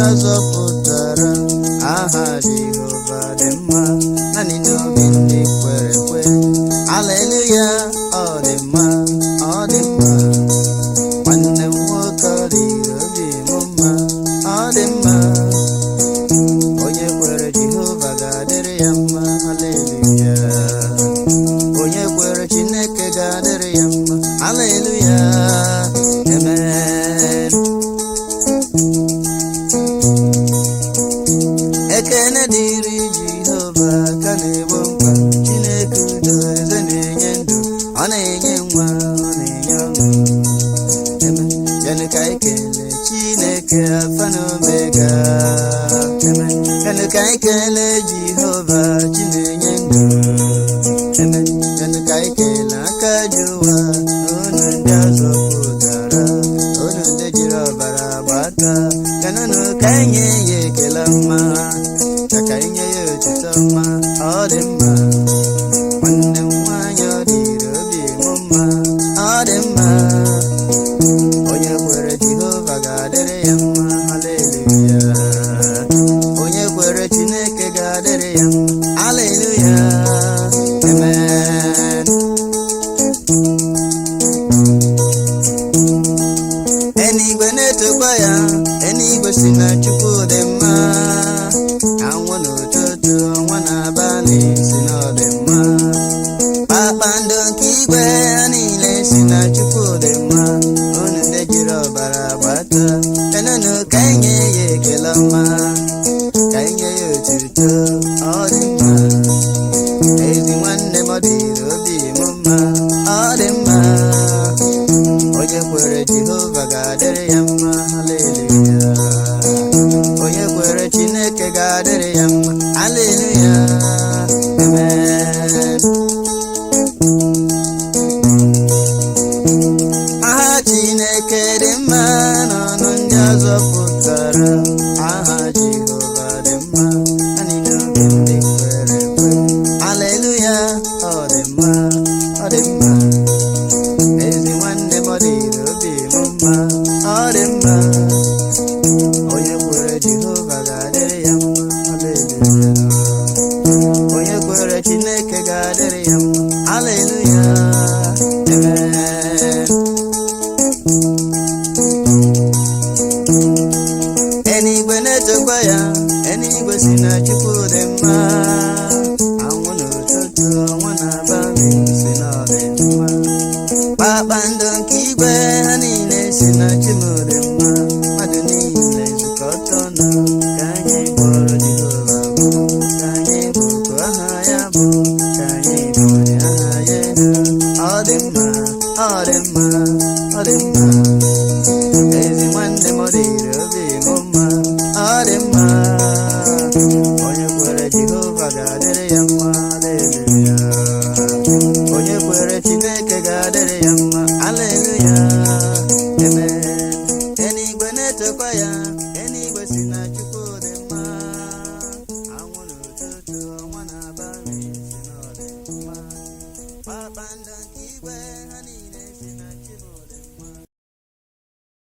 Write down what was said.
azọpụtara. Aha Jehova dị mma, naanị n'obi ndị kwere ekwe. Haleluya, ọ dị mma, ọ dị mma. Nwanne m nwoke, ọ dịrị obi m mma, ọ dị mma. Onye kwere Jehova ga-adịrị ya mma. Haleluya. Onye kwere Chineke ga-adịrị ya mma. Haleluya. Amen. Ekene dịrị Jehova ka na-egbo mkpa. Chineke udo, eze na-enye ndụ, ọ na-enye nwa, ọ na-enye ọṅụ. Amen. Bianu Kayi Kelee Chineke Alfa na Omega. Amen. Bianu Kayi Kelee Jehova chi na-enye ndụ. Amen. Bianu Kayi Kelee aka ji ụwa. Unu ndị azọpụtara, unu ndị jiri ọbara gbata. Bianụ ka anyị nye ya ekele mma, ka anyị nye ya otuto mma. Ọ dị mma. Nwanne m nwanyị, ọ dịrị obi m mma, ọ dị mma. Onye kwere Jehova ga-adịrị ya mma. Haleluya. Onye kwere Chineke ga-adịrị ya mma. Haleluya. Amen. Enigwe na-etokwa ya, enigwe si na Chukwu dị mma. Anwụ n'ụtụtụ, ọnwa n'abalị si na ọ dị mma. Kpakpando nke igwe ha niile si na Chukwu dị mma. Unu ndị jiri ọbara gbata, bịanụ ka anyị nye ya ekele ọma, ka anyị nye ya otuto. Ọ dị mma. Ezi nwanne m, ọ dịrị obi m mma, ọ dị mma. Onye kwere Jehova ga-adịrị ya mma. Haleluya. Onye kwere Chineke ga-adịrị ya mma. Haleluya. Amen. Aha Chineke dị mma n'ọnụ ndị azọpụtara. Aha Jehova dị mma, naanị n'obi ndị kwere ekwe. Haleluya, ọ dị mma, ọ dị mma. Ezi nwanne m, ọ dịrị obi m mma, ọ dị mma. Onye kwere Jehova ga-adịrị ya mma. Haleluya. Onye kwere Chineke ga-adịrị ya mma. Haleluya. Amen. Enigwe na-etokwa ya, enigwe si na Chukwu dị mma. Anwụ n'ụtụtụ, ọnwa n'abalị si na ọ dị mma. Kpakpando nke igwe ha niile si na Chukwu dị mma. Mmadụ niile zukọta ọnụ ka anyị kpọrọ Jehova bụ, ka anyị bụkwa aha ya bụ, ka anyị bulie aha ya elu. Ọ dị mma, ọ dị mma, ọ dị mma. Ezi nwanne m, ọ dịrị obi m mma, ọ dị mma. Onye kwere Jehova ga-adịrị ya mma. Haleluya. Onye kwere Chineke ga-adịrị ya mma. Haleluya. Amen. Enigwe na-etokwa ya, enigwe si na Chukwu dị mma. Anwụ n'ụtụtụ, ọnwa n'abalị si na ọ dị mma. Kpakpando nke igwe ha niile